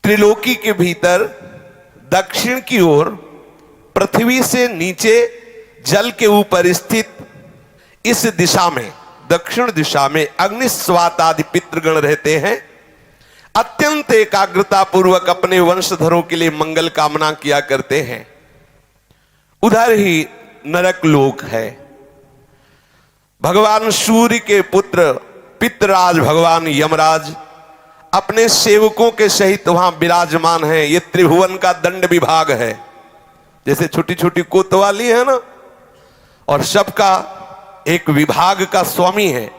त्रिलोकी के भीतर दक्षिण की ओर पृथ्वी से नीचे जल के ऊपर स्थित इस दिशा में, दक्षिण दिशा में अग्निस्वात आदि पितृगण रहते हैं। अत्यंत एकाग्रता पूर्वक अपने वंशधरों के लिए मंगल कामना किया करते हैं। उधर ही नरक लोक है। भगवान सूर्य के पुत्र पितृराज भगवान यमराज अपने सेवकों के सहित वहां विराजमान है। ये त्रिभुवन का दंड विभाग है। जैसे छोटी छोटी कोतवाली है ना, और सबका एक विभाग का स्वामी है,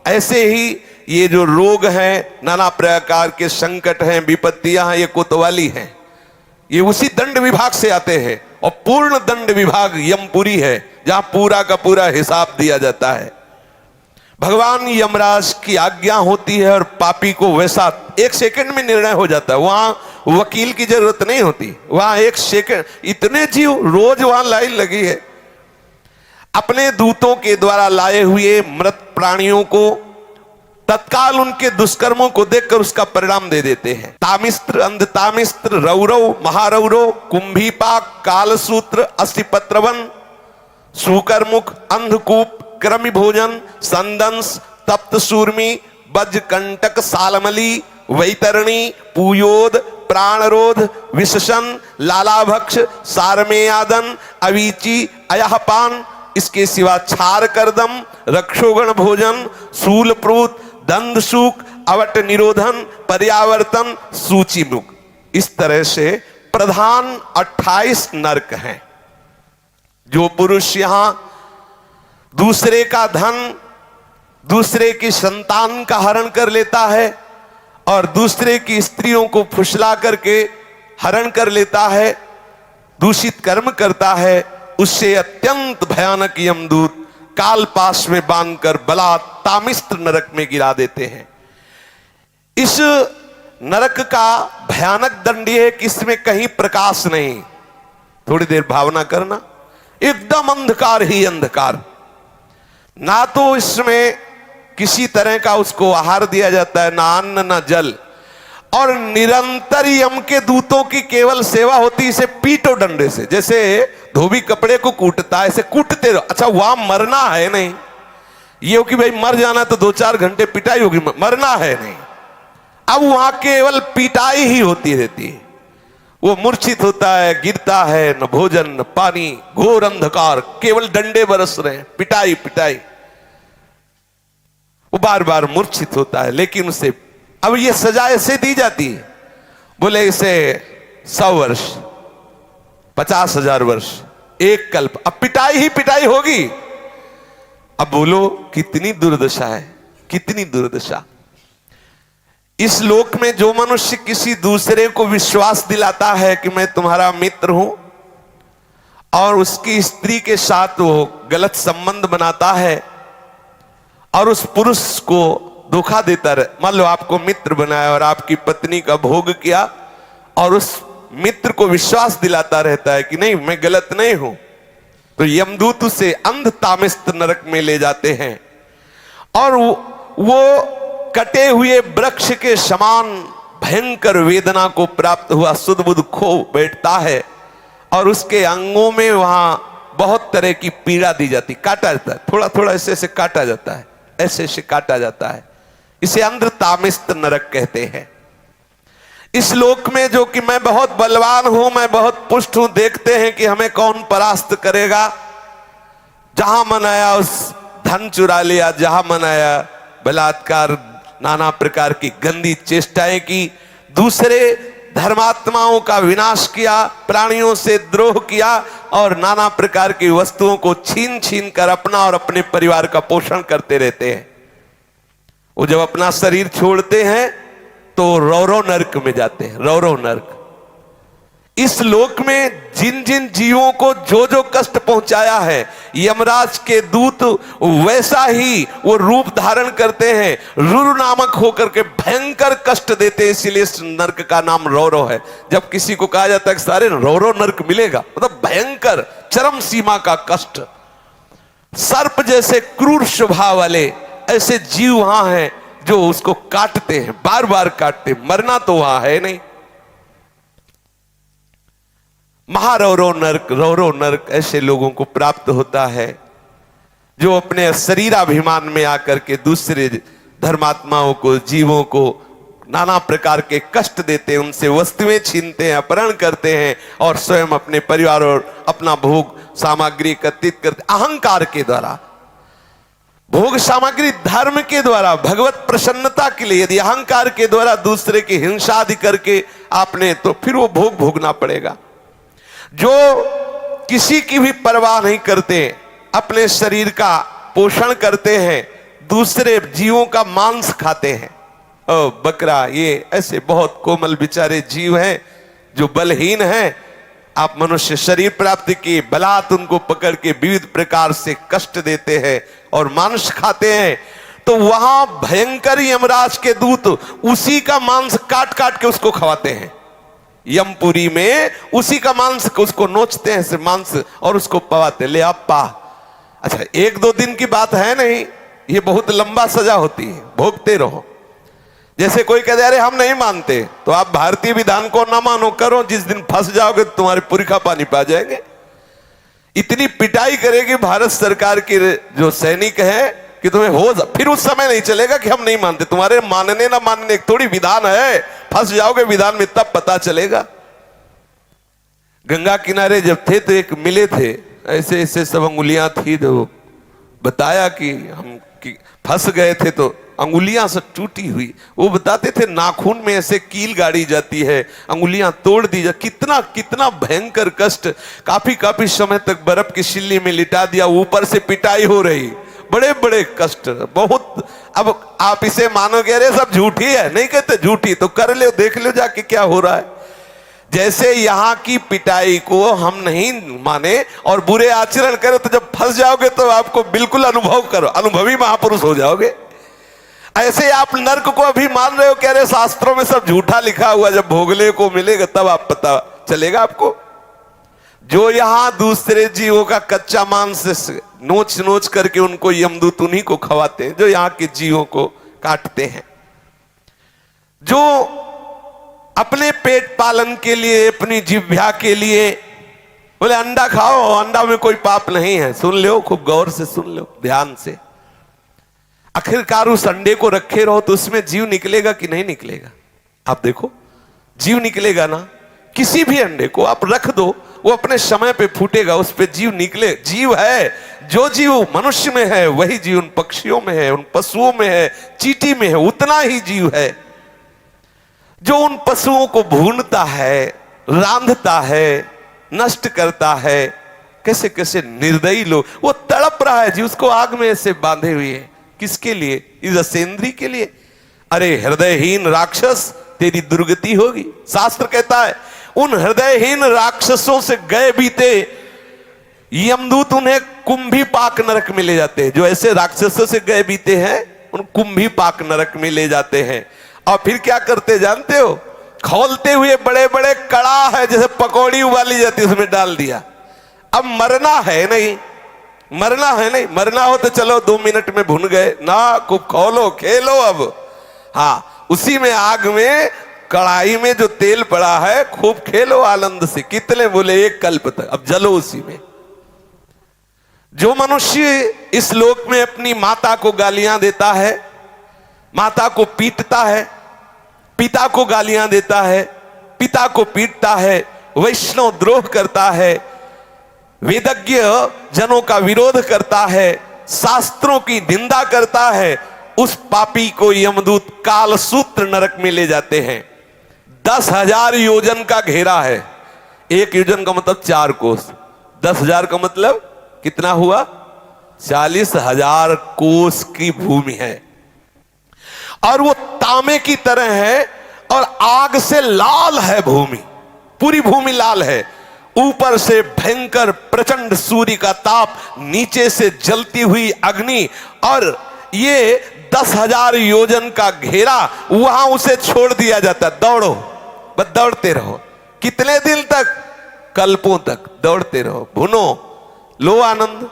ऐसे ही ये जो रोग हैं, नाना प्रकार के संकट हैं, विपत्तियां हैं, ये कोतवाली हैं। ये उसी दंड विभाग से आते हैं। और पूर्ण दंड विभाग यमपुरी है, जहां पूरा का पूरा हिसाब दिया जाता है। भगवान यमराज की आज्ञा होती है और पापी को वैसा एक सेकंड में निर्णय हो जाता है। वहां वकील की जरूरत नहीं होती। वहां एक सेकंड, इतने जीव रोज वहां लाइन लगी है। अपने दूतों के द्वारा लाए हुए मृत प्राणियों को तत्काल उनके दुष्कर्मों को देखकर उसका परिणाम दे देते हैं। तामिस्त्र, अंधतामिस्त्र, रौरव, महारौरव, कुंभीपाक, कालसूत्र, अस्थिपत्रवन, सूकरमुख, अंधकूप, क्रमि भोजन, संदंस, तप्त सूर्मी, बज्रकंटक, सालमली, वैतरणी, पूयोद, प्राणरोध, विशसन, लालाभक्ष, सारमेयादन, अवीची, अयहपान, इसके सिवा क्षार करदम, रक्षोगण भोजन, शूलप्रूत, दंदसूक, अवट निरोधन, पर्यावर्तन, सूचिमुख। इस तरह से प्रधान 28 नरक हैं। जो पुरुष यहां दूसरे का धन, दूसरे की संतान का हरण कर लेता है और दूसरे की स्त्रियों को फुसला करके हरण कर लेता है, दूषित कर्म करता है, उससे अत्यंत भयानक यमदूत कालपाश में बांधकर बला तामिस्त्र नरक में गिरा देते हैं। इस नरक का भयानक दंड यह है कि इसमें कहीं प्रकाश नहीं। थोड़ी देर भावना करना, एकदम अंधकार ही अंधकार। ना तो इसमें किसी तरह का उसको आहार दिया जाता है, ना अन्न ना जल, और निरंतर यम के दूतों की केवल सेवा होती। इसे पीटो डंडे से, जैसे धोबी कपड़े को कूटता है, ऐसे कूटते रहो। अच्छा, वहां मरना है नहीं, ये हो कि भाई मर जाना तो 2-4 घंटे पिटाई होगी, मरना है नहीं। अब वहां केवल पिटाई ही होती रहती है। वो मूर्छित होता है, गिरता है, न भोजन न पानी, घोर अंधकार, केवल डंडे बरस रहे हैं, पिटाई पिटाई। वो बार बार मूर्छित होता है, लेकिन उसे अब ये सजा ऐसे दी जाती है, बोले इसे 100 वर्ष, 50,000 वर्ष, एक कल्प, अब पिटाई ही पिटाई होगी। अब बोलो कितनी दुर्दशा है, कितनी दुर्दशा। इस लोक में जो मनुष्य किसी दूसरे को विश्वास दिलाता है कि मैं तुम्हारा मित्र हूं, और उसकी स्त्री के साथ वो गलत संबंध बनाता है और उस पुरुष को धोखा देता रहे। मान लो आपको मित्र बनाया और आपकी पत्नी का भोग किया, और उस मित्र को विश्वास दिलाता रहता है कि नहीं मैं गलत नहीं हूं, तो यमदूत उसे अंध तामिस्त्र नरक में ले जाते हैं। और वो कटे हुए वृक्ष के समान भयंकर वेदना को प्राप्त हुआ सुध बुध खो बैठता है, और उसके अंगों में वहां बहुत तरह की पीड़ा दी जाती, काटा जाता है, थोड़ा थोड़ा ऐसे ऐसे काटा जाता है, ऐसे ऐसे काटा जाता है। इसे अंध तामिस्त्र नरक कहते हैं। इस लोक में जो कि मैं बहुत बलवान हूं, मैं बहुत पुष्ट हूं, देखते हैं कि हमें कौन परास्त करेगा। जहां मन आया उस धन चुरा लिया, जहां मन आया बलात्कार, नाना प्रकार की गंदी चेष्टाएं की, दूसरे धर्मात्माओं का विनाश किया, प्राणियों से द्रोह किया, और नाना प्रकार की वस्तुओं को छीन छीन कर अपना और अपने परिवार का पोषण करते रहते हैं। वो जब अपना शरीर छोड़ते हैं तो रौरव नरक में जाते हैं, रौरव नरक। इस लोक में जिन जिन जीवों को जो जो कष्ट पहुंचाया है, यमराज के दूत वैसा ही वो रूप धारण करते हैं, रुरु नामक होकर के भयंकर कष्ट देते हैं। इसलिए इस नरक का नाम रौरव है। जब किसी को कहा जाता है कि सारे रौरव नरक मिलेगा, मतलब भयंकर चरम सीमा का कष्ट। सर्प जैसे क्रूर स्वभाव वाले ऐसे जीव वहां हैं जो उसको काटते हैं, बार बार काटते। मरना तो वहां है नहीं, महारौरव नरक, रौरव नरक ऐसे लोगों को प्राप्त होता है जो अपने शरीराभिमान में आकर के दूसरे धर्मात्माओं को, जीवों को नाना प्रकार के कष्ट देते हैं, उनसे वस्तुएं छीनते हैं, अपहरण करते हैं और स्वयं अपने परिवार और अपना भोग सामग्री एकत्रित करते, अहंकार के द्वारा। भोग सामग्री धर्म के द्वारा, भगवत प्रसन्नता के लिए। यदि अहंकार के द्वारा दूसरे की हिंसा आदि करके आपने, तो फिर वो भोग भोगना पड़ेगा। जो किसी की भी परवाह नहीं करते, अपने शरीर का पोषण करते हैं, दूसरे जीवों का मांस खाते हैं। ओ बकरा, ये ऐसे बहुत कोमल बेचारे जीव हैं जो बलहीन हैं। आप मनुष्य शरीर प्राप्त किए, बलात् उनको पकड़ के विविध प्रकार से कष्ट देते हैं और मांस खाते हैं, तो वहां भयंकर यमराज के दूत उसी का मांस काट काट के उसको खवाते हैं। यमपुरी में उसी का मांस उसको नोचते हैं से मांस और उसको पवाते, ले आप पा। अच्छा, एक दो दिन की बात है नहीं, ये बहुत लंबा सजा होती है, भोगते रहो। जैसे कोई कह दे अरे हम नहीं मानते, तो आप भारतीय विधान को ना मानो, करो, जिस दिन फंस जाओगे तो तुम्हारे पुरखा पानी पा जाएंगे। इतनी पिटाई करेगी भारत सरकार की जो सैनिक है कि तुम्हें हो फिर उस समय नहीं चलेगा कि हम नहीं मानते। तुम्हारे मानने ना मानने थोड़ी विधान है, फंस जाओगे विधान में तब पता चलेगा। गंगा किनारे जब थे तो एक मिले थे, ऐसे ऐसे सब अंगुलियां थी, तो बताया कि हम फंस गए थे तो अंगुलियां सब टूटी हुई। वो बताते थे नाखून में ऐसे कील गाड़ी जाती है, अंगुलियां तोड़ दी जाती, कितना कितना भयंकर कष्ट। काफी काफी समय तक बर्फ की सिल्ली में लिटा दिया, ऊपर से पिटाई हो रही, बड़े बड़े कष्ट बहुत। अब आप इसे मानोगे अरे सब झूठी है, नहीं कहते झूठी, तो कर ले, देख लो जाके क्या हो रहा है। जैसे यहां की पिटाई को हम नहीं माने और बुरे आचरण करें, तो जब फंस जाओगे तो आपको बिल्कुल अनुभव करो, अनुभवी महापुरुष हो जाओगे। ऐसे आप नर्क को अभी मान रहे हो कि अरे शास्त्रों में सब झूठा लिखा हुआ, जब भोगले को मिलेगा तब आप पता चलेगा आपको। जो यहां दूसरे जीवों का कच्चा मांस नोच नोच करके उनको यमदूत उन्हीं को खवाते हैं, जो यहां के जीवों को काटते हैं। जो अपने पेट पालन के लिए, अपनी जिह्वा के लिए बोले अंडा खाओ, अंडा में कोई पाप नहीं है। सुन लो, खूब गौर से सुन लो, ध्यान से। आखिरकार उस अंडे को रखे रहो तो उसमें जीव निकलेगा कि नहीं निकलेगा? आप देखो, जीव निकलेगा ना। किसी भी अंडे को आप रख दो, वो अपने समय पे फूटेगा, उस पे जीव निकले। जीव है, जो जीव मनुष्य में है वही जीव उन पक्षियों में है, उन पशुओं में है, चींटी में है, उतना ही जीव है। जो उन पशुओं को भूनता है, रांधता है, नष्ट करता है। कैसे कैसे निर्दयी लोग, वो तड़प रहा है जी, उसको आग में ऐसे बांधे हुए है। किसके लिए? इस असेंद्री के लिए। अरे हृदयहीन राक्षस, तेरी दुर्गति होगी। शास्त्र कहता है उन हृदयहीन राक्षसों से गए बीते यमदूत उन्हें कुंभी पाक नरक में ले जाते हैं। जो ऐसे राक्षसों से गए बीते हैं उन कुंभी पाक नरक में ले जाते हैं। और फिर क्या करते जानते हो? खोलते हुए बड़े बड़े कड़ा है, जैसे पकौड़ी उबाली जाती है, उसमें डाल दिया। अब मरना है नहीं, मरना है नहीं, मरना हो तो चलो 2 मिनट में भुन गए ना, खूब खोलो, खेलो। अब हाँ, उसी में आग में, कढ़ाई में जो तेल पड़ा है, खूब खेलो आनंद से। कितने बोले? 1 कल्प तक। अब जलो उसी में। जो मनुष्य इस लोक में अपनी माता को गालियां देता है, माता को पीटता है, पिता को गालियां देता है, पिता को पीटता है, वैष्णव द्रोह करता है, वेदज्ञ जनों का विरोध करता है, शास्त्रों की निंदा करता है, उस पापी को यमदूत कालसूत्र नरक में ले जाते हैं। 10,000 योजन का घेरा है। 1 योजन का मतलब 4 कोस, 10,000 का मतलब कितना हुआ? 40,000 कोस की भूमि है। और वो तांबे की तरह है और आग से लाल है भूमि, पूरी भूमि लाल है। ऊपर से भयंकर प्रचंड सूर्य का ताप, नीचे से जलती हुई अग्नि, और ये 10,000 योजन का घेरा, वहां उसे छोड़ दिया जाता। दौड़ो, बस दौड़ते रहो। कितने दिन तक? कल्पों तक दौड़ते रहो, भुनो, लो आनंद।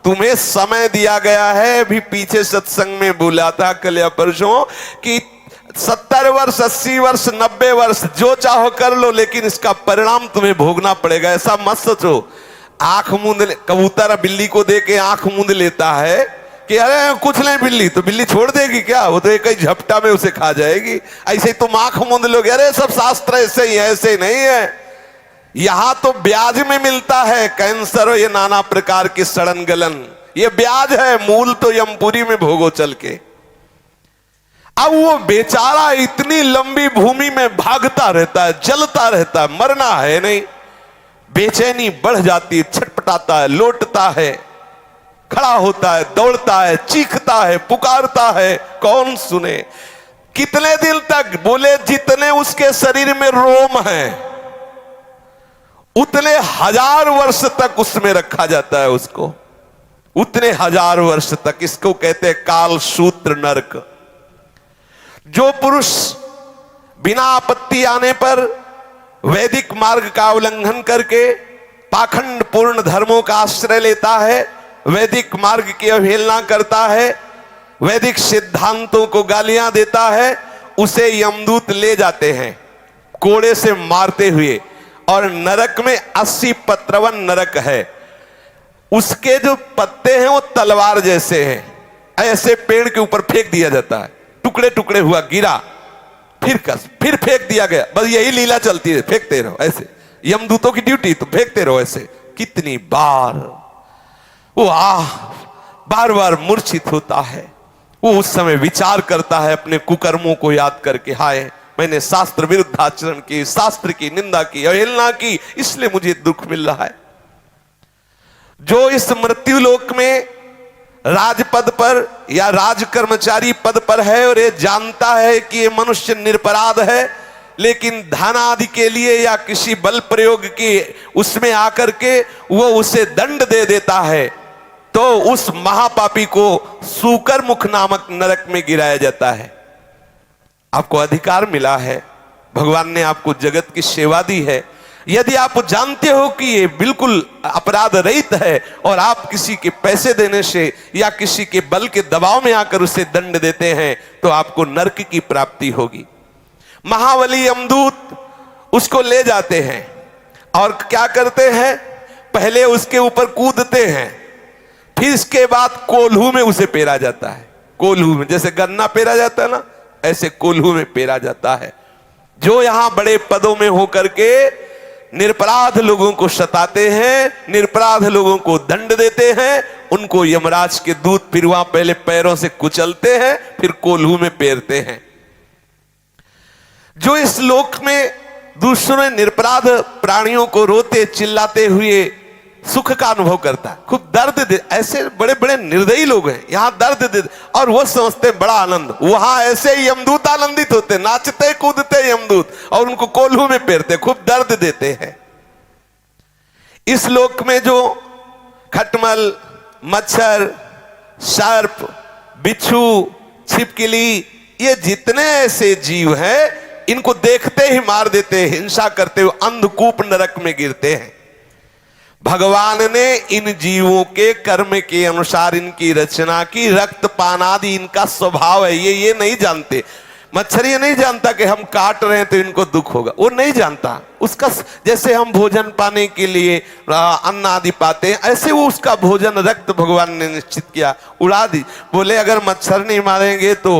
तुम्हें समय दिया गया है। भी पीछे सत्संग में बोला था कल या परसों कि 70 वर्ष, 80 वर्ष, 90 वर्ष जो चाहो कर लो, लेकिन इसका परिणाम तुम्हें भोगना पड़ेगा। ऐसा मत सोचो। आंख मूंद कबूतर बिल्ली को दे के आंख मूंद लेता है कि अरे कुछ नहीं, बिल्ली तो बिल्ली छोड़ देगी क्या, वो तो एक ही झपटा में उसे खा जाएगी। ऐसे ही तुम आंख मूंद लोगे, अरे सब शास्त्र ऐसे ही है, ऐसे नहीं है। यहां तो ब्याज में मिलता है कैंसर और ये नाना प्रकार की सड़न गलन, ये ब्याज है। मूल तो यमपुरी में भोगो चल के। अब वो बेचारा इतनी लंबी भूमि में भागता रहता है, जलता रहता है, मरना है नहीं। बेचैनी बढ़ जाती है, छटपटाता है, लोटता है, खड़ा होता है, दौड़ता है, चीखता है, पुकारता है, कौन सुने। कितने दिन तक? बोले जितने उसके शरीर में रोम है उतने 1000 वर्ष तक उसमें रखा जाता है उसको, उतने 1000 वर्ष तक। इसको कहते हैं काल सूत्र नरक। जो पुरुष बिना आपत्ति आने पर वैदिक मार्ग का उल्लंघन करके पाखंड पूर्ण धर्मों का आश्रय लेता है, वैदिक मार्ग की अवहेलना करता है, वैदिक सिद्धांतों को गालियां देता है, उसे यमदूत ले जाते हैं कोड़े से मारते हुए। और नरक में 80 पत्रवन नरक है। उसके जो पत्ते हैं वो तलवार जैसे हैं, ऐसे पेड़ के ऊपर फेंक दिया जाता है, टुकड़े टुकड़े हुआ, गिरा, फिर कस, फिर फेंक दिया गया। बस यही लीला चलती है, फेंकते रहो ऐसे। यमदूतों की ड्यूटी तो फेंकते रहो ऐसे। कितनी बार वो बार बार मूर्छित होता है। वो उस समय विचार करता है अपने कुकर्मों को याद करके, हाय मैंने शास्त्र विरुद्ध आचरण की, शास्त्र की निंदा की, अवहेलना की, इसलिए मुझे दुख मिल रहा है। जो इस मृत्यु लोक में राजपद पर या राज कर्मचारी पद पर है और ये जानता है कि ये मनुष्य निरपराध है, लेकिन धन आदि के लिए या किसी बल प्रयोग की उसमें आकर के वो उसे दंड दे देता है, तो उस महापापी को सूकर मुख नामक नरक में गिराया जाता है। आपको अधिकार मिला है, भगवान ने आपको जगत की सेवा दी है। यदि आप जानते हो कि ये बिल्कुल अपराध रहित है और आप किसी के पैसे देने से या किसी के बल के दबाव में आकर उसे दंड देते हैं, तो आपको नरक की प्राप्ति होगी। महाबली यमदूत उसको ले जाते हैं और क्या करते हैं, पहले उसके ऊपर कूदते हैं, फिर इसके बाद कोल्हू में उसे पेरा जाता है। कोल्हू में जैसे गन्ना पेरा जाता है ना, ऐसे कोल्हू में पेरा जाता है। जो यहां बड़े पदों में होकर के निरपराध लोगों को सताते हैं, निरपराध लोगों को दंड देते हैं, उनको यमराज के दूत फिर वहां पहले पैरों से कुचलते हैं, फिर कोल्हू में पेरते हैं। जो इस लोक में दूसरे निरपराध प्राणियों को रोते चिल्लाते हुए सुख का अनुभव करता है, खूब दर्द दे, ऐसे बड़े बड़े निर्दयी लोग हैं, यहां दर्द दे और वो समझते बड़ा आनंद। वहां ऐसे यमदूत आनंदित होते, नाचते कूदते यमदूत और उनको कोल्हू में पेरते, खूब दर्द देते हैं। इस लोक में जो खटमल, मच्छर, सर्प, बिच्छू, छिपकली, ये जितने ऐसे जीव हैं, इनको देखते ही मार देते, हिंसा करते हुए अंधकूप नरक में गिरते हैं। भगवान ने इन जीवों के कर्म के अनुसार इनकी रचना की। रक्तपान आदि इनका स्वभाव है, ये नहीं जानते। मच्छर ये नहीं जानता कि हम काट रहे हैं तो इनको दुख होगा, वो नहीं जानता। उसका जैसे हम भोजन पाने के लिए अन्न आदि पाते हैं, ऐसे वो उसका भोजन रक्त भगवान ने निश्चित किया, उड़ा दी। बोले अगर मच्छर नहीं मारेंगे तो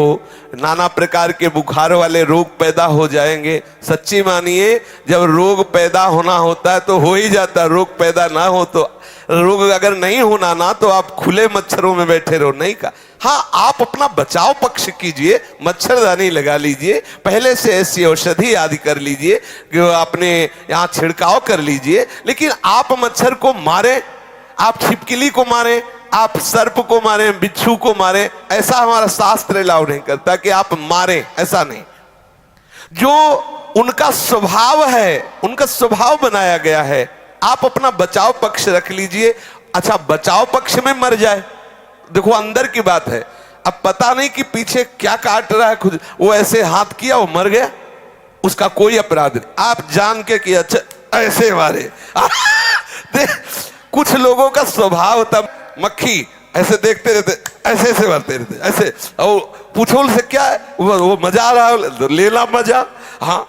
नाना प्रकार के बुखार वाले रोग पैदा हो जाएंगे। सच्ची मानिए, जब रोग पैदा होना होता है तो हो ही जाता, रोग पैदा ना हो तो रोग अगर नहीं होना ना, तो आप खुले मच्छरों में बैठे रहो, नहीं का। हाँ, आप अपना बचाव पक्ष कीजिए, मच्छरदानी लगा लीजिए, पहले से ऐसी औषधि आदि कर लीजिए, अपने यहाँ छिड़काव कर लीजिए, लेकिन आप मच्छर को मारे, आप छिपकली को मारे, आप सर्प को मारे, बिच्छू को मारे, ऐसा हमारा शास्त्र अलाउ नहीं करता कि आप मारे, ऐसा नहीं। जो उनका स्वभाव है, उनका स्वभाव बनाया गया है, आप अपना बचाव पक्ष रख लीजिए। अच्छा, बचाव पक्ष में मर जाए, देखो अंदर की बात है, अब पता नहीं कि पीछे क्या काट रहा है, खुद वो ऐसे हाथ किया वो मर गया, उसका कोई अपराध नहीं। आप जान के कि अच्छा ऐसे मारे कुछ लोगों का स्वभाव होता, मक्खी ऐसे देखते रहते, ऐसे ऐसे भरते रहते, ऐसे। और पूछो से क्या है, वो मजा आ रहा है, लेला मजा। हाँ,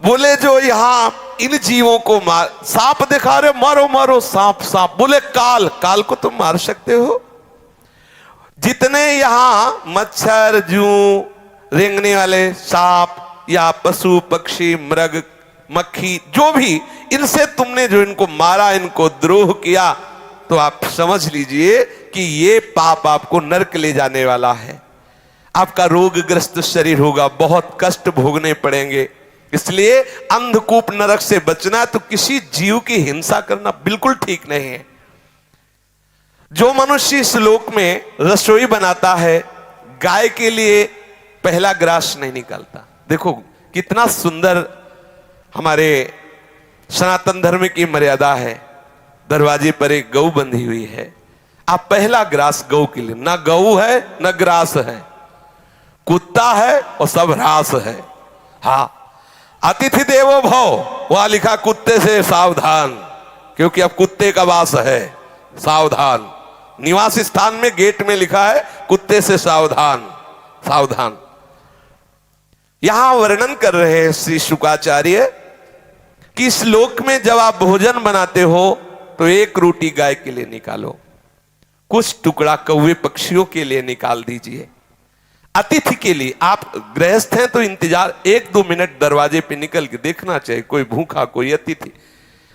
बोले जो यहाँ इन जीवों को मार, सांप दिखा रहे, मारो मारो सांप सांप। बोले काल, काल को तुम मार सकते हो? जितने यहां मच्छर, जू, रेंगने वाले सांप या पशु पक्षी मृग मक्खी जो भी, इनसे तुमने जो इनको मारा, इनको द्रोह किया, तो आप समझ लीजिए कि ये पाप आपको नरक ले जाने वाला है। आपका रोगग्रस्त शरीर होगा, बहुत कष्ट भोगने पड़ेंगे। इसलिए अंधकूप नरक से बचना, तो किसी जीव की हिंसा करना बिल्कुल ठीक नहीं है। जो मनुष्य इस लोक में रसोई बनाता है, गाय के लिए पहला ग्रास नहीं निकालता। देखो कितना सुंदर हमारे सनातन धर्म की मर्यादा है। दरवाजे पर एक गऊ बंधी हुई है, आप पहला ग्रास गऊ के लिए, ना गऊ है ना ग्रास है, कुत्ता है और सब ह्रास है। हाँ, अतिथि देवो भव, वहां लिखा कुत्ते से सावधान, क्योंकि अब कुत्ते का वास है, सावधान। निवास स्थान में गेट में लिखा है कुत्ते से सावधान, सावधान। यहां वर्णन कर रहे हैं श्री शुकाचार्य कि इस लोक में जब आप भोजन बनाते हो तो एक रोटी गाय के लिए निकालो, कुछ टुकड़ा कौवे पक्षियों के लिए निकाल दीजिए। अतिथि के लिए, आप गृहस्थ हैं तो इंतजार 1-2 मिनट दरवाजे पे निकल के देखना चाहिए, कोई भूखा कोई अतिथि।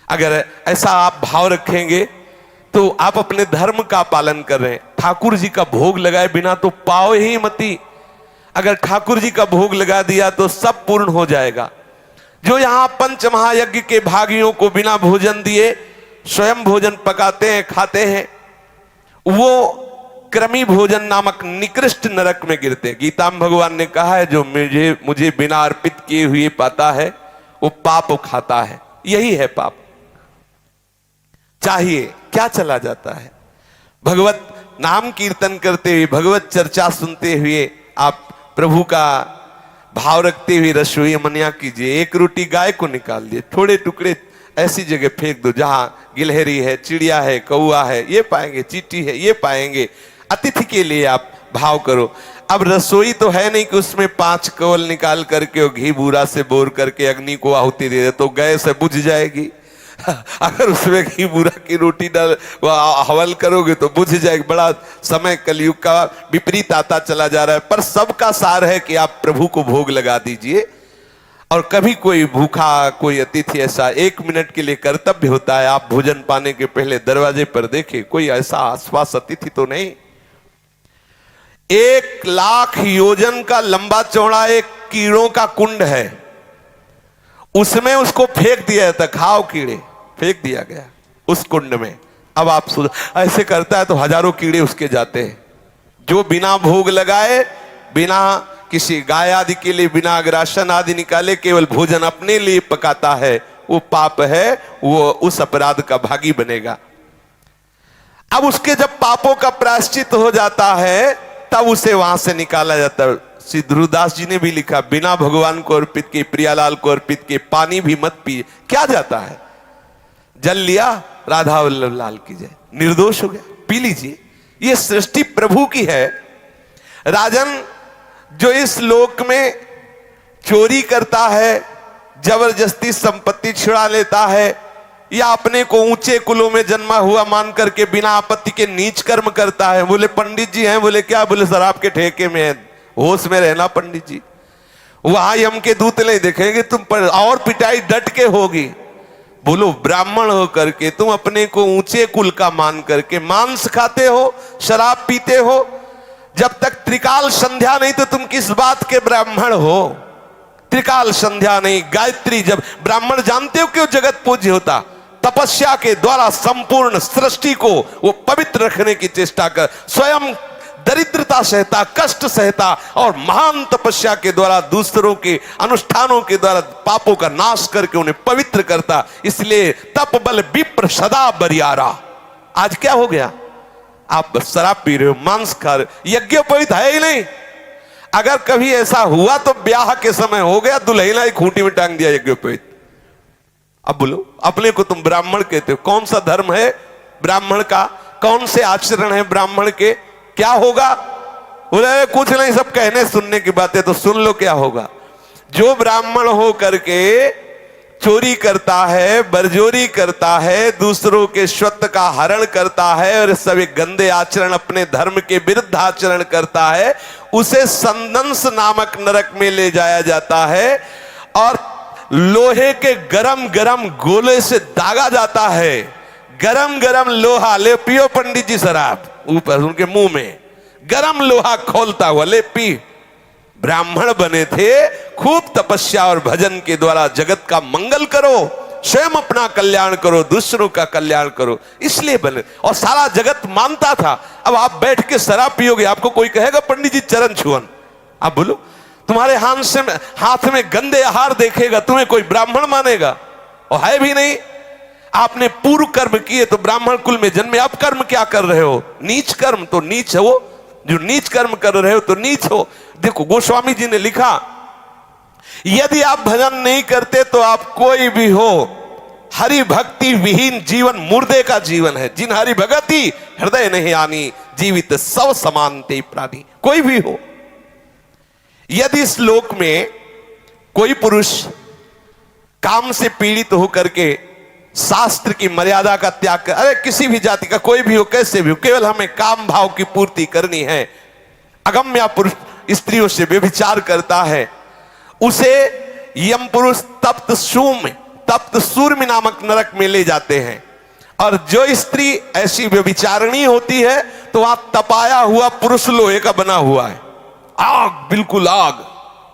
अगर ऐसा आप भाव रखेंगे तो आप अपने धर्म का पालन कर रहे हैं। ठाकुर जी का भोग लगाए बिना तो पाओ ही मती। अगर ठाकुर जी का भोग लगा दिया तो सब पूर्ण हो जाएगा। जो यहां पंच महायज्ञ के भागियों को बिना भोजन दिए स्वयं भोजन पकाते हैं, खाते हैं, वो क्रमी भोजन नामक निकृष्ट नरक में गिरते। गीता में भगवान ने कहा है, जो मुझे बिना अर्पित किए हुए पाता है वो पाप खाता है। यही है पाप। चाहिए क्या चला जाता है? भगवत नाम कीर्तन करते हुए, भगवत चर्चा सुनते हुए आप प्रभु का भाव रखते हुए रसोई मनिया कीजिए। एक रोटी गाय को निकाल दिए, थोड़े टुकड़े ऐसी जगह फेंक दो जहां गिलहरी है, चिड़िया है, कौआ है ये पाएंगे, चींटी है ये पाएंगे। अतिथि के लिए आप भाव करो। अब रसोई तो है नहीं कि उसमें 5 कवल निकाल करके और घी बूरा से बोर करके अग्नि को आहुति दे दे तो गैस बुझ जाएगी। अगर उसमें घी बूरा की रोटी डाल हवल करोगे तो बुझ जाएगी। बड़ा समय कलयुग का विपरीत आता चला जा रहा है। पर सबका सार है कि आप प्रभु को भोग लगा दीजिए। और कभी कोई भूखा कोई अतिथि ऐसा 1 मिनट के लिए कर्तव्य होता है, आप भोजन पाने के पहले दरवाजे पर देखें कोई ऐसा आसपास अतिथि तो नहीं। 1 लाख योजन का लंबा चौड़ा एक कीड़ों का कुंड है, उसमें उसको फेंक दिया जाता, खाओ कीड़े, फेंक दिया गया उस कुंड में। अब आप ऐसे करता है तो हजारों कीड़े उसके जाते हैं। जो बिना भोग लगाए, बिना किसी गाय आदि के लिए बिना अग्रासन आदि निकाले केवल भोजन अपने लिए पकाता है, वो पाप है, वो उस अपराध का भागी बनेगा। अब उसके जब पापों का प्रायश्चित हो जाता है तब उसे वहां से निकाला जाता है। श्री ध्रुवदास जी ने भी लिखा, बिना भगवान को अर्पित के, प्रियालाल को अर्पित के पानी भी मत पिए। क्या जाता है? जल लिया, राधा वल्लभ लाल की जय, निर्दोष हो गया, पी लीजिए। ये सृष्टि प्रभु की है। राजन, जो इस लोक में चोरी करता है, जबरदस्ती संपत्ति छुड़ा लेता है, या अपने को ऊंचे कुलों में जन्मा हुआ मान करके बिना आपत्ति के नीच कर्म करता है। बोले पंडित जी हैं, बोले क्या? बोले सर आपके ठेके में है, होश में रहना पंडित जी, वहां यम के दूत नहीं देखेंगे तुम पर, और पिटाई डट के होगी। बोलो ब्राह्मण हो करके तुम अपने को ऊंचे कुल का मान करके मांस खाते हो, शराब पीते हो। जब तक त्रिकाल संध्या नहीं तो तुम किस बात के ब्राह्मण हो? त्रिकाल संध्या नहीं, गायत्री, जब ब्राह्मण जानते हो क्यों जगत पूज्य होता? तपस्या के द्वारा संपूर्ण सृष्टि को वो पवित्र रखने की चेष्टा कर, स्वयं दरिद्रता सहता, कष्ट सहता, और महान तपस्या के द्वारा दूसरों के अनुष्ठानों के द्वारा पापों का नाश करके उन्हें पवित्र करता। इसलिए तप बल विप्र सदा बरियारा। आज क्या हो गया? आप बस शराब पी रहे हो, मांस खा रहे हो, यज्ञोपवीत है ही नहीं। अगर कभी ऐसा हुआ तो ब्याह के समय हो गया, दुल्हन ही खूंटी में टांग दिया यज्ञोपवीत। अब बोलो, अपने को तुम ब्राह्मण कहते हो, कौन सा धर्म है ब्राह्मण का कौन से आचरण है ब्राह्मण के, क्या होगा? बोले कुछ नहीं, सब कहने सुनने की बातें, तो सुन लो क्या होगा। जो ब्राह्मण हो करके चोरी करता है, बरजोरी करता है, दूसरों के स्वत्त का हरण करता है और सभी गंदे आचरण, अपने धर्म के विरुद्ध आचरण करता है, उसे संदंस नामक नरक में ले जाया जाता है और लोहे के गरम गरम गोले से दागा जाता है। गरम गरम लोहा, ले पियो पंडित जी शराब, ऊपर उनके मुंह में गरम लोहा खोलता हुआ, ले पी। ब्राह्मण बने थे, खूब तपस्या और भजन के द्वारा जगत का मंगल करो, स्वयं अपना कल्याण करो, दूसरों का कल्याण करो, इसलिए बने। और सारा जगत मानता था। अब आप बैठ के शराब पियोगे, आपको कोई कहेगा पंडित जी चरण छुअन? आप बोलो, तुम्हारे हाथ में गंदे आहार देखेगा, तुम्हें कोई ब्राह्मण मानेगा? और है भी नहीं। आपने पूर्व कर्म किए तो ब्राह्मण कुल में जन्मे, आप कर्म क्या कर रहे हो? नीच कर्म, तो नीच है वो जो नीच कर्म कर रहे हो, तो नीच हो। देखो गोस्वामी जी ने लिखा, यदि आप भजन नहीं करते तो आप कोई भी हो, हरि भक्ति विहीन जीवन मुर्दे का जीवन है। जिन हरि भगति हृदय नहीं आनी, जीवित सब समानते प्राणी। कोई भी हो, यदि इस लोक में कोई पुरुष काम से पीड़ित होकर के शास्त्र की मर्यादा का त्याग कर, अरे किसी भी जाति का कोई भी हो, कैसे भी हो, केवल हमें काम भाव की पूर्ति करनी है, अगम्य पुरुष स्त्रियों से व्यभिचार करता है, उसे यम पुरुष तप्त सूर्य नामक नरक में ले जाते हैं। और जो स्त्री ऐसी व्यभिचारिणी होती है तो वहां तपाया हुआ पुरुष लोहे का बना हुआ है, आग, बिल्कुल आग,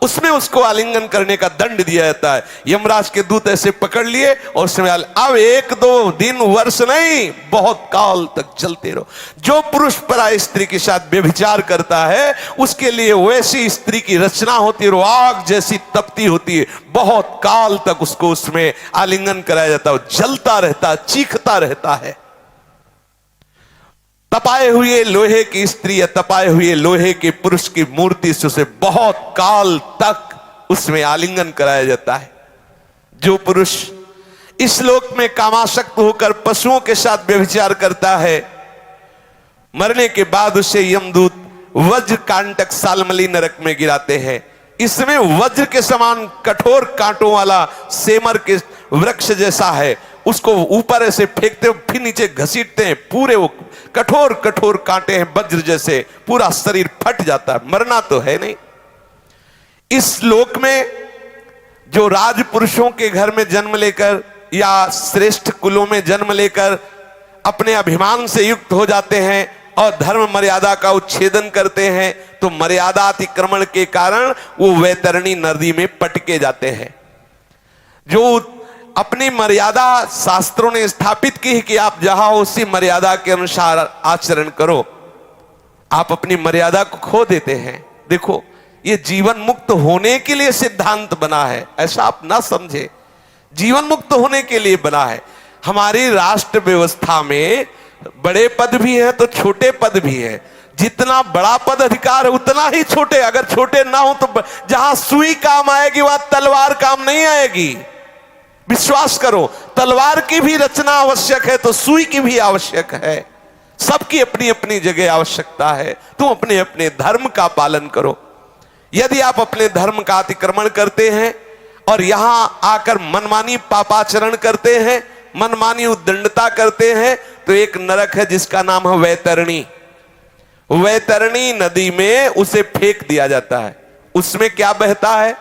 उसमें उसको आलिंगन करने का दंड दिया जाता है। यमराज के दूत ऐसे पकड़ लिए और उसमें अब 1-2 दिन वर्ष नहीं, बहुत काल तक चलते रहो। जो पुरुष पराय स्त्री के साथ व्यभिचार करता है उसके लिए वैसी स्त्री की रचना होती है, आग जैसी तपती होती है, बहुत काल तक उसको उसमें आलिंगन कराया जाता है, जलता रहता, चीखता रहता है। तपाए हुए लोहे की स्त्री या तपाए हुए लोहे के पुरुष की मूर्ति से उसे बहुत काल तक उसमें आलिंगन कराया जाता है। जो पुरुष इस लोक में कामासक्त होकर पशुओं के साथ व्यभिचार करता है, मरने के बाद उसे यमदूत वज्र कांटक सालमली नरक में गिराते हैं। इसमें वज्र के समान कठोर कांटों वाला सेमर के वृक्ष जैसा है, उसको ऊपर ऐसे फेंकते हो, फिर नीचे घसीटते हैं, पूरे वो कठोर कठोर कांटे हैं वज्र जैसे, पूरा शरीर फट जाता है, मरना तो है नहीं। इस लोक में जो राजपुरुषों के घर में जन्म लेकर या श्रेष्ठ कुलों में जन्म लेकर अपने अभिमान से युक्त हो जाते हैं और धर्म मर्यादा का उच्छेदन करते हैं, तो मर्यादा अतिक्रमण के कारण वो वैतरणी नदी में पटके जाते हैं। जो अपनी मर्यादा शास्त्रों ने स्थापित की है कि आप जहां हो उसी मर्यादा के अनुसार आचरण करो, आप अपनी मर्यादा को खो देते हैं। देखो, ये जीवन मुक्त होने के लिए सिद्धांत बना है, ऐसा आप ना समझे, जीवन मुक्त होने के लिए बना है। हमारी राष्ट्र व्यवस्था में बड़े पद भी हैं तो छोटे पद भी हैं। जितना बड़ा पद अधिकार है उतना ही छोटे, अगर छोटे ना हो तो जहां सुई काम आएगी वहां तलवार काम नहीं आएगी। विश्वास करो, तलवार की भी रचना आवश्यक है तो सुई की भी आवश्यक है। सबकी अपनी अपनी जगह आवश्यकता है। तुम अपने अपने धर्म का पालन करो। यदि आप अपने धर्म का अतिक्रमण करते हैं और यहां आकर मनमानी पापाचरण करते हैं, मनमानी उद्दंडता करते हैं, तो एक नरक है जिसका नाम है वैतरणी। वैतरणी नदी में उसे फेंक दिया जाता है। उसमें क्या बहता है?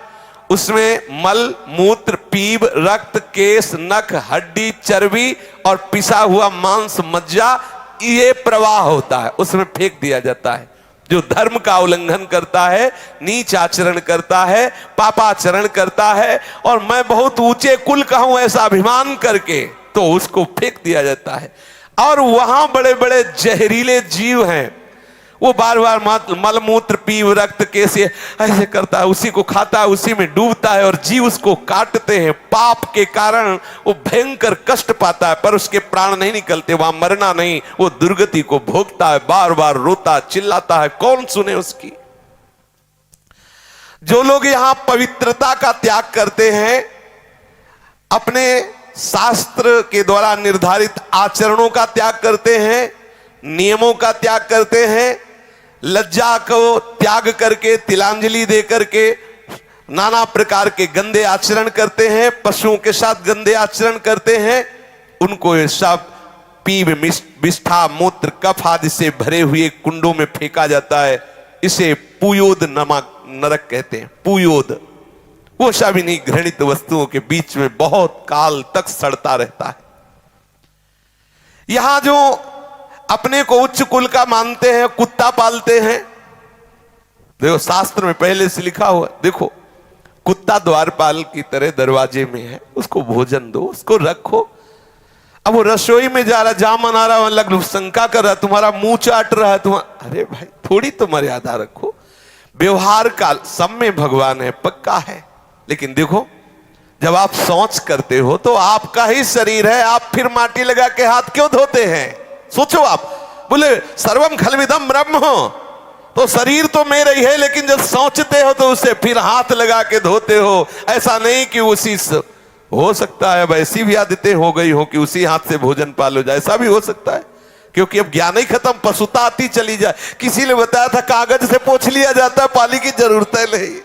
उसमें मल, मूत्र, पीप, रक्त, केश, नख, हड्डी, चर्बी और पिसा हुआ मांस, मज्जा, ये प्रवाह होता है, उसमें फेंक दिया जाता है। जो धर्म का उल्लंघन करता है, नीच आचरण करता है, पापाचरण करता है और मैं बहुत ऊंचे कुल का हूं ऐसा अभिमान करके, तो उसको फेंक दिया जाता है। और वहां बड़े बड़े जहरीले जीव हैं, वो बार बार मलमूत्र, पीव, रक्त, कैसे ऐसे करता है, उसी को खाता है, उसी में डूबता है और जीव उसको काटते हैं। पाप के कारण वो भयंकर कष्ट पाता है पर उसके प्राण नहीं निकलते, वहां मरना नहीं, वो दुर्गति को भोगता है, बार बार रोता चिल्लाता है, कौन सुने उसकी। जो लोग यहां पवित्रता का त्याग करते हैं, अपने शास्त्र के द्वारा निर्धारित आचरणों का त्याग करते हैं, नियमों का त्याग करते हैं, लज्जा को त्याग करके, तिलांजलि दे करके नाना प्रकार के गंदे आचरण करते हैं, पशुओं के साथ गंदे आचरण करते हैं, उनको ये सब पीव विष्ठा मूत्र कफ आदि से भरे हुए कुंडों में फेंका जाता है। इसे पुयोद नरक कहते हैं। पुयोद वो शाबिनी घृणित वस्तुओं के बीच में बहुत काल तक सड़ता रहता है। यहां जो अपने को उच्च कुल का मानते हैं, कुत्ता पालते हैं, देखो शास्त्र में पहले से लिखा हुआ, देखो कुत्ता द्वारपाल की तरह दरवाजे में है, उसको भोजन दो, उसको रखो। अब वो रसोई में जा रहा, जामन आ रहा, लग शंका कर रहा, तुम्हारा मुंह चाट रहा है, अरे भाई थोड़ी तो मर्यादा रखो। व्यवहार का सब में भगवान है, पक्का है। लेकिन देखो जब आप शौच करते हो तो आपका ही शरीर है, आप फिर माटी लगा के हाथ क्यों धोते हैं? सोचो आप, बोले सर्वम खलविदम ब्रह्म हो, तो शरीर तो मेरा ही है, लेकिन जब सोचते हो तो उसे फिर हाथ लगा के धोते हो। ऐसा नहीं कि उसी हो सकता है अब ऐसी भी आदतें हो गई हो कि उसी हाथ से भोजन पालो जाए, ऐसा भी हो सकता है, क्योंकि अब ज्ञान ही खत्म, पशुता आती चली जाए। किसी ने बताया था कागज से पोंछ लिया जाता है, पानी की जरूरत है नहीं।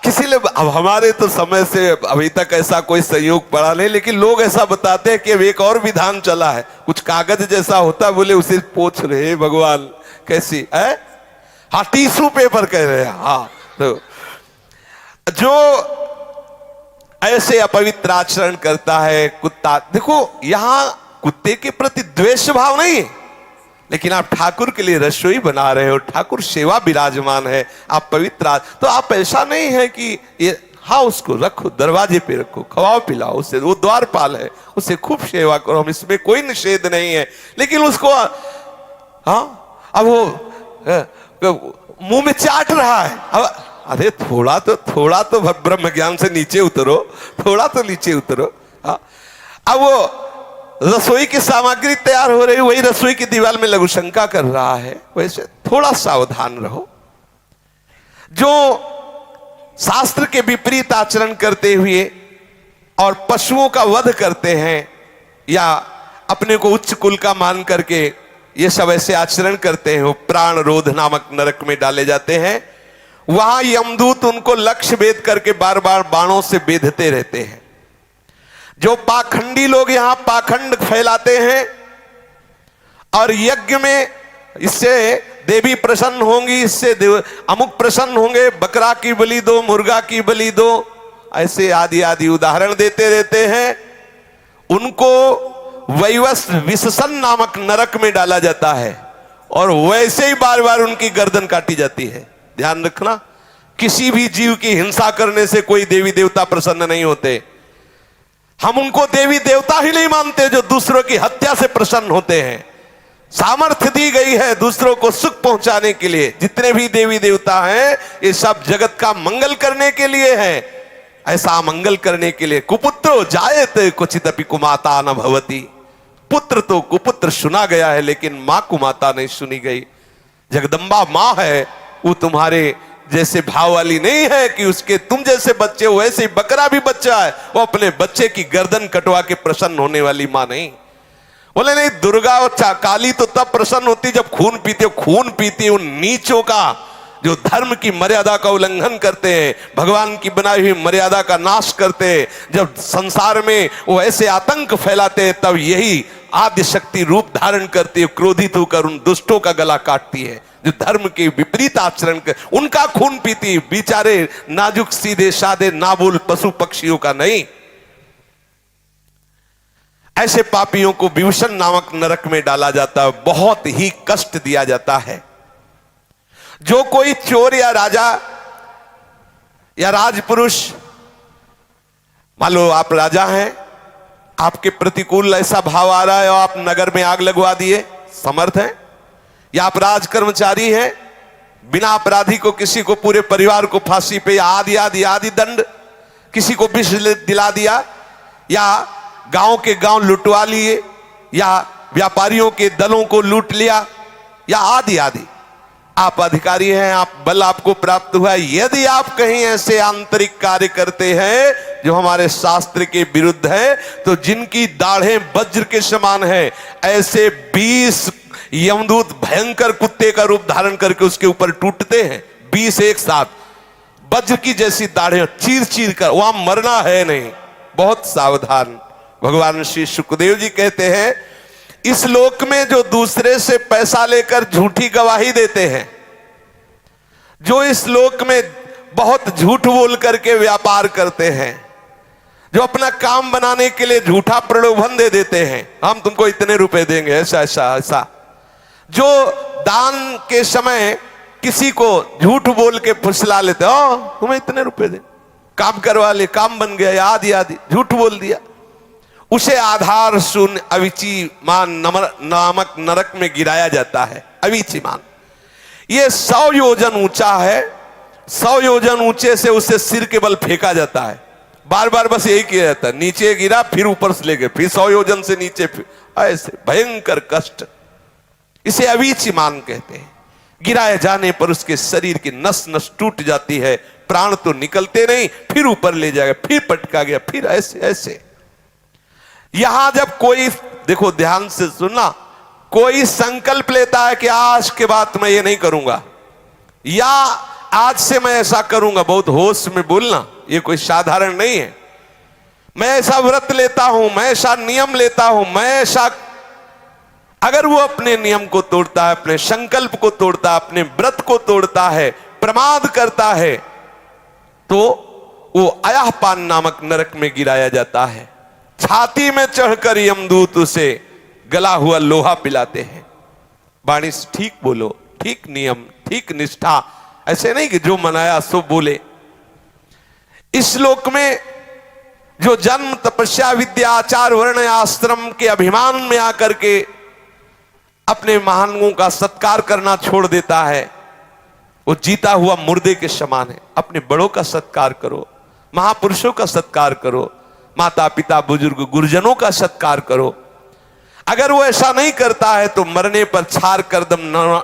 किसी ने, अब हमारे तो समय से अभी तक ऐसा कोई संयोग पड़ा नहीं, लेकिन लोग ऐसा बताते हैं कि अब एक और विधान चला है, कुछ कागज जैसा होता है, बोले उसे पोंछ रहे भगवान, कैसी है? हाँ टिश्यू पेपर कह रहे हैं। हाँ, तो जो ऐसे अपवित्र आचरण करता है कुत्ता, देखो यहां कुत्ते के प्रति द्वेष भाव नहीं है, लेकिन आप ठाकुर के लिए रसोई बना रहे हो, ठाकुर सेवा विराजमान है, आप पवित्र, तो आप ऐसा नहीं है कि ये, हाँ उसको रखो, दरवाजे पे रखो, खवाओ पिलाओ उसे, वो द्वारपाल है, उसे खूब सेवा करो, हम इसमें कोई निषेध नहीं है। लेकिन उसको हाँ अब वो मुंह में चाट रहा है, अब अरे थोड़ा तो ब्रह्म ज्ञान से नीचे उतरो, थोड़ा तो नीचे उतरो। अब वो रसोई की सामग्री तैयार हो रही, वही रसोई की दीवार में लघु शंका कर रहा है, वैसे थोड़ा सावधान रहो। जो शास्त्र के विपरीत आचरण करते हुए और पशुओं का वध करते हैं या अपने को उच्च कुल का मान करके ये सब ऐसे आचरण करते हैं, वो प्राण रोध नामक नरक में डाले जाते हैं। वहां यमदूत उनको लक्ष्य भेद करके बार बार बाणों से बेधते रहते हैं। जो पाखंडी लोग यहां पाखंड फैलाते हैं और यज्ञ में इससे देवी प्रसन्न होंगी, इससे अमुक प्रसन्न होंगे, बकरा की बलि दो, मुर्गा की बलि दो, ऐसे आदि आदि उदाहरण देते रहते हैं। उनको वैवस विशसन नामक नरक में डाला जाता है और वैसे ही बार बार उनकी गर्दन काटी जाती है। ध्यान रखना, किसी भी जीव की हिंसा करने से कोई देवी देवता प्रसन्न नहीं होते। हम उनको देवी देवता ही नहीं मानते जो दूसरों की हत्या से प्रसन्न होते हैं। सामर्थ्य दी गई है दूसरों को सुख पहुंचाने के लिए। जितने भी देवी देवता हैं ये सब जगत का मंगल करने के लिए है, ऐसा मंगल करने के लिए। कुपुत्रो जायते क्वचिदपि कुमाता न भवति, पुत्र तो कुपुत्र सुना गया है लेकिन मां कुमाता नहीं सुनी गई। जगदम्बा मां है, वो तुम्हारे जैसे भाव वाली नहीं है कि उसके तुम जैसे बच्चे हो, वैसे ही बकरा भी बच्चा है, वो अपने बच्चे की गर्दन कटवा के प्रसन्न होने वाली मां नहीं। बोले नहीं, दुर्गा और काली तो तब प्रसन्न होती जब खून पीते। खून पीती उन नीचों का जो धर्म की मर्यादा का उल्लंघन करते हैं, भगवान की बनाई हुई मर्यादा का नाश करते हैं। जब संसार में वो ऐसे आतंक फैलाते हैं तब यही आद्य शक्ति रूप धारण करती है, क्रोधित होकर उन दुष्टों का गला काटती है जो धर्म के विपरीत आचरण कर, उनका खून पीती। बेचारे नाजुक सीधे साधे नाबुल पशु पक्षियों का नहीं। ऐसे पापियों को विभूषण नामक नरक में डाला जाता है, बहुत ही कष्ट दिया जाता है। जो कोई चोर या राजा या राजपुरुष, मान लो आप राजा हैं, आपके प्रतिकूल ऐसा भाव आ रहा है और आप नगर में आग लगवा दिए, समर्थ हैं, या आप राज कर्मचारी हैं, बिना अपराधी को किसी को पूरे परिवार को फांसी पे या आदि आदि आदि दंड, किसी को विष दिला दिया, या गांव के गांव लुटवा लिए, या व्यापारियों के दलों को लूट लिया, या आदि आदि। आप अधिकारी हैं, आप बल आपको प्राप्त हुआ। यदि आप कहीं ऐसे आंतरिक कार्य करते हैं जो हमारे शास्त्र के विरुद्ध है, तो जिनकी दाढ़ें वज्र के समान है, ऐसे 20 यमदूत भयंकर कुत्ते का रूप धारण करके उसके ऊपर टूटते हैं। 20 एक साथ वज्र की जैसी दाढ़ें चीर चीर कर, वहां मरना है नहीं, बहुत सावधान। भगवान श्री सुखदेव जी कहते हैं, इस लोक में जो दूसरे से पैसा लेकर झूठी गवाही देते हैं, जो इस लोक में बहुत झूठ बोल करके व्यापार करते हैं, जो अपना काम बनाने के लिए झूठा प्रलोभन दे देते हैं, हम तुमको इतने रुपए देंगे, ऐसा ऐसा ऐसा, जो दान के समय किसी को झूठ बोल के फुसला लेते, ओ तुम्हें इतने रुपए दे, काम करवा ले, काम बन गया, आदि आदि झूठ बोल दिया, उसे आधार शून्य अविचीमान नामक नरक में गिराया जाता है। अविचीमान ये 100 योजन ऊंचा है, 100 योजन ऊंचे से उसे सिर के बल फेंका जाता है। बार बार बस यही किया जाता है, नीचे गिरा फिर ऊपर से ले गए, फिर 100 योजन से नीचे, फिर ऐसे भयंकर कष्ट। इसे अविचीमान कहते हैं। गिराए जाने पर उसके शरीर की नस नस टूट जाती है, प्राण तो निकलते नहीं, फिर ऊपर ले जाएगा, फिर पटका गया, फिर ऐसे ऐसे। यहां जब कोई, देखो ध्यान से सुनना, कोई संकल्प लेता है कि आज के बाद मैं ये नहीं करूंगा, या आज से मैं ऐसा करूंगा, बहुत होश में बोलना, ये कोई साधारण नहीं है। मैं ऐसा व्रत लेता हूं, मैं ऐसा नियम लेता हूं, मैं ऐसा, अगर वो अपने नियम को तोड़ता है, अपने संकल्प को तोड़ता है, अपने व्रत को तोड़ता है, प्रमाद करता है, तो वो अयहपान नामक नरक में गिराया जाता है। छाती में चढ़कर यमदूत उसे गला हुआ लोहा पिलाते हैं। वाणी से ठीक बोलो, ठीक नियम, ठीक निष्ठा, ऐसे नहीं कि जो मनाया सो बोले। इस लोक में जो जन्म तपस्या विद्या आचार वर्ण आश्रम के अभिमान में आकर के अपने महानुओं का सत्कार करना छोड़ देता है, वो जीता हुआ मुर्दे के समान है। अपने बड़ों का सत्कार करो, महापुरुषों का सत्कार करो, माता पिता बुजुर्ग गुरुजनों का सत्कार करो। अगर वो ऐसा नहीं करता है तो मरने पर छार करदम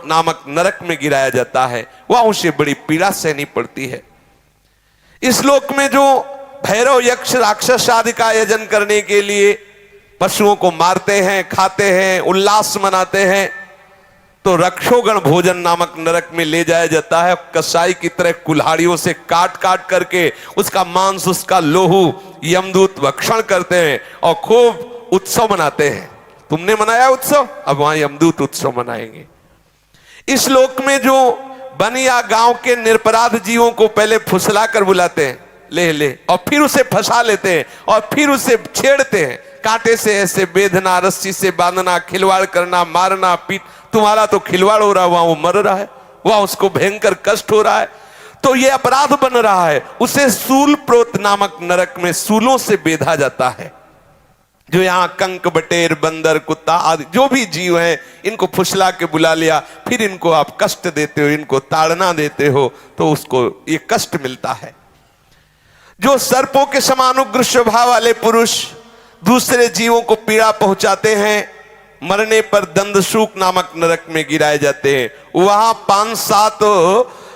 नामक नरक में गिराया जाता है, वह उसे बड़ी पीड़ा सहनी पड़ती है। इस लोक में जो भैरव यक्ष राक्षस आदि का आयोजन करने के लिए पशुओं को मारते हैं, खाते हैं, उल्लास मनाते हैं, तो रक्षोगण भोजन नामक नरक में ले जाया जाता है। कसाई की तरह कुल्हाड़ियों से काट काट करके उसका मांस, उसका लोहू यमदूत भक्षण करते हैं और खूब उत्सव मनाते हैं। तुमने मनाया उत्सव, अब वहां यमदूत उत्सव मनाएंगे। इस लोक में जो वन या गांव के निरपराध जीवों को पहले फुसला कर बुलाते हैं, ले ले, और फिर उसे फंसा लेते हैं और फिर उसे छेड़ते हैं, कांटे से ऐसे बेधना, रस्सी से बांधना, खिलवाड़ करना, मारना, पीट। तुम्हारा तो खिलवाड़ हो रहा है, वहां वो मर रहा है, वहां उसको भयंकर कष्ट हो रहा है, तो ये अपराध बन रहा है। उसे सूल प्रोत नामक नरक में सूलों से बेधा जाता है। जो यहां कंक, बटेर, बंदर, कुत्ता आदि जो भी जीव हैं, इनको फुसला के बुला लिया, फिर इनको आप कष्ट देते हो, इनको ताड़ना देते हो, तो उसको ये कष्ट मिलता है। जो सर्पों के समान उग्र स्वभाव वाले पुरुष दूसरे जीवों को पीड़ा पहुंचाते हैं, मरने पर दंदशूक नामक नरक में गिराए जाते हैं। वहां 5-7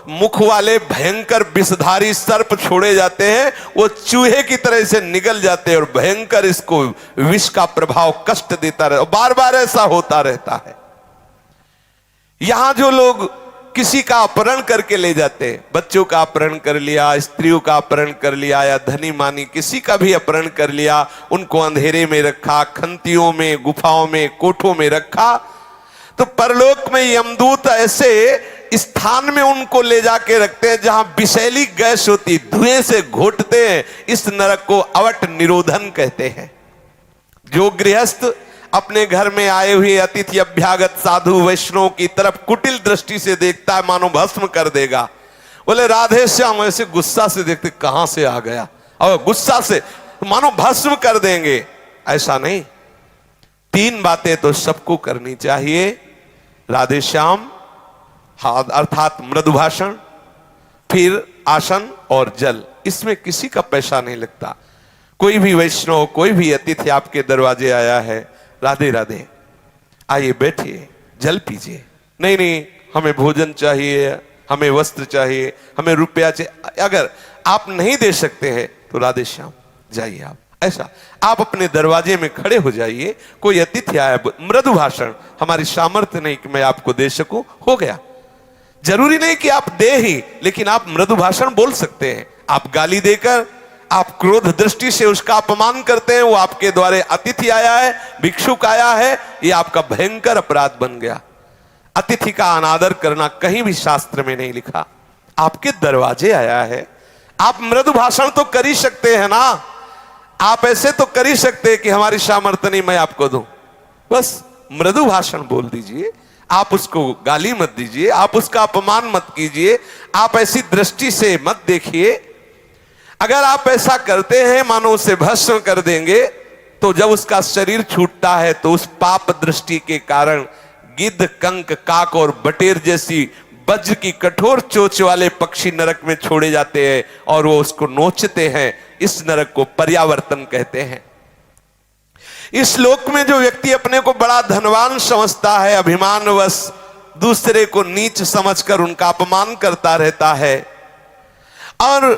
मुख वाले भयंकर विषधारी सर्प छोड़े जाते हैं, वो चूहे की तरह से निगल जाते हैं और भयंकर इसको विष का प्रभाव कष्ट देता रहता है, बार बार ऐसा होता रहता है। यहां जो लोग किसी का अपहरण करके ले जाते हैं, बच्चों का अपहरण कर लिया, स्त्रियों का अपहरण कर लिया, या धनी मानी किसी का भी अपहरण कर लिया, उनको अंधेरे में रखा, खंतियों में, गुफाओं में, कोठों में रखा, तो परलोक में यमदूत ऐसे स्थान में उनको ले जाके रखते हैं जहां विषैली गैस होती, धुएं से घोटते हैं। इस नरक को अवट निरोधन कहते हैं। जो गृहस्थ अपने घर में आए हुए अतिथि अभ्यागत साधु वैष्णव की तरफ कुटिल दृष्टि से देखता है, मानो भस्म कर देगा। बोले राधे श्याम, ऐसे गुस्सा से देखते, कहां से आ गया, और गुस्सा से मानो भस्म कर देंगे। ऐसा नहीं, 3 बातें तो सबको करनी चाहिए, राधे श्याम अर्थात मृदु भाषण, फिर आसन और जल, इसमें किसी का पैसा नहीं लगता। कोई भी वैष्णव, कोई भी अतिथि आपके दरवाजे आया है, राधे राधे, आइए बैठिए, जल पीजिए, नहीं नहीं हमें भोजन चाहिए, हमें वस्त्र चाहिए, हमें रुपया चाहिए। अगर आप नहीं दे सकते हैं तो राधे श्याम जाइए आप। ऐसा आप अपने दरवाजे में खड़े हो जाइए, कोई अतिथि आया, मृदु भाषण, हमारी सामर्थ्य नहीं कि मैं आपको दे सकूं, हो गया। जरूरी नहीं कि आप दे ही, लेकिन आप मृदु भाषण बोल सकते हैं। आप गाली देकर, आप क्रोध दृष्टि से उसका अपमान करते हैं, वो आपके द्वारे अतिथि आया है, भिक्षुक आया है, ये आपका भयंकर अपराध बन गया। अतिथि का अनादर करना कहीं भी शास्त्र में नहीं लिखा। आपके दरवाजे आया है, आप मृदु भाषण तो कर ही सकते हैं ना। आप ऐसे तो कर ही सकते हैं कि हमारी सामर्थ्य नहीं, मैं आपको दूं, बस मृदु भाषण बोल दीजिए। आप उसको गाली मत दीजिए, आप उसका अपमान मत कीजिए, आप ऐसी दृष्टि से मत देखिए। अगर आप ऐसा करते हैं, मानो उसे भस्म कर देंगे, तो जब उसका शरीर छूटता है तो उस पाप दृष्टि के कारण गिद्ध, कंक, काक और बटेर जैसी वज्र की कठोर चोंच वाले पक्षी नरक में छोड़े जाते हैं और वो उसको नोचते हैं। इस नरक को पर्यावर्तन कहते हैं। इस लोक में जो व्यक्ति अपने को बड़ा धनवान समझता है, अभिमानवश दूसरे को नीच समझकर उनका अपमान करता रहता है और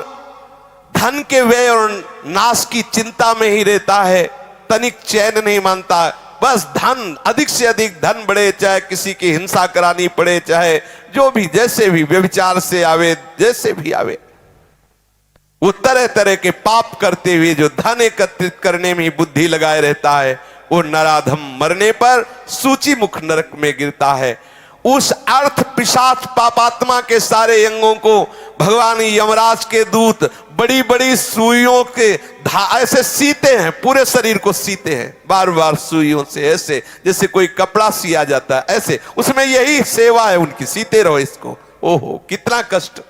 धन के व्यय और नाश की चिंता में ही रहता है, तनिक चैन नहीं मानता, बस धन, अधिक से अधिक धन बढ़े, चाहे किसी की हिंसा करानी पड़े, चाहे जो भी, जैसे भी, व्यभिचार से आवे, जैसे भी आवे, वो तरह तरह के पाप करते हुए जो धन एकत्रित करने में ही बुद्धि लगाए रहता है, वो नराधम मरने पर सूची मुख नरक में गिरता है। उस अर्थ पिशाच पापात्मा के सारे अंगों को भगवान यमराज के दूत बड़ी बड़ी सुइयों के ऐसे सीते हैं, पूरे शरीर को सीते हैं बार बार सुइयों से, ऐसे जैसे कोई कपड़ा सिया जाता है, ऐसे उसमें यही सेवा है उनकी, सीते रहो इसको। ओहो कितना कष्ट।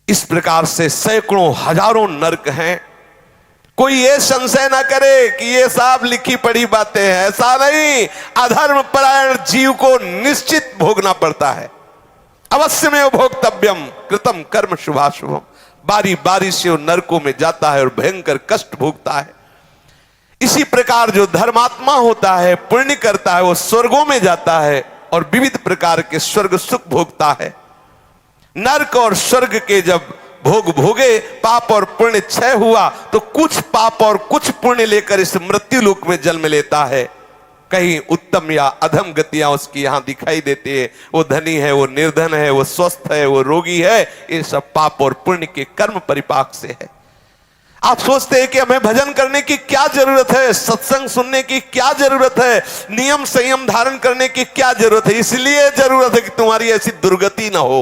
इस प्रकार से सैकड़ों हजारों नरक हैं। कोई ये संशय ना करे कि ये सब लिखी पढ़ी बातें हैं, ऐसा नहीं। अधर्म परायण जीव को निश्चित भोगना पड़ता है। अवश्य में भोक्तव्यम कृतम कर्म शुभाशुभम। बारी बारी से वो नरकों में जाता है और भयंकर कष्ट भोगता है। इसी प्रकार जो धर्मात्मा होता है, पुण्य करता है, वो स्वर्गों में जाता है और विविध प्रकार के स्वर्ग सुख भोगता है। नरक और स्वर्ग के जब भोग भोगे, पाप और पुण्य क्षय हुआ, तो कुछ पाप और कुछ पुण्य लेकर इस मृत्यु लोक में जन्म लेता है। कहीं उत्तम या अधम गतियां उसकी यहां दिखाई देती है। वो धनी है, वो निर्धन है, वो स्वस्थ है, वो रोगी है, ये सब पाप और पुण्य के कर्म परिपाक से है। आप सोचते हैं कि हमें भजन करने की क्या जरूरत है, सत्संग सुनने की क्या जरूरत है, नियम संयम धारण करने की क्या जरूरत है? इसलिए जरूरत है कि तुम्हारी ऐसी दुर्गति ना हो।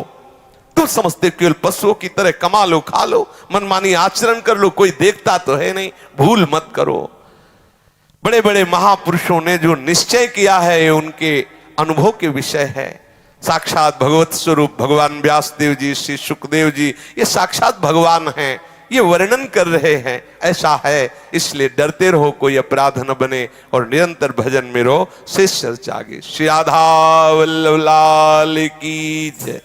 तुम समझते केवल पशुओं की तरह कमा लो, खा लो, मनमानी आचरण कर लो, कोई देखता तो है नहीं। भूल मत करो। बड़े बड़े महापुरुषों ने जो निश्चय किया है, ये उनके अनुभव के विषय है। साक्षात भगवत स्वरूप भगवान व्यासदेव जी, श्री सुखदेव जी, ये साक्षात भगवान हैं, ये वर्णन कर रहे हैं। ऐसा है, इसलिए डरते रहो, कोई अपराध न बने और निरंतर भजन में रहो। शेष चर्चा आगे। श्री राधा वल्लभ लाल की जय।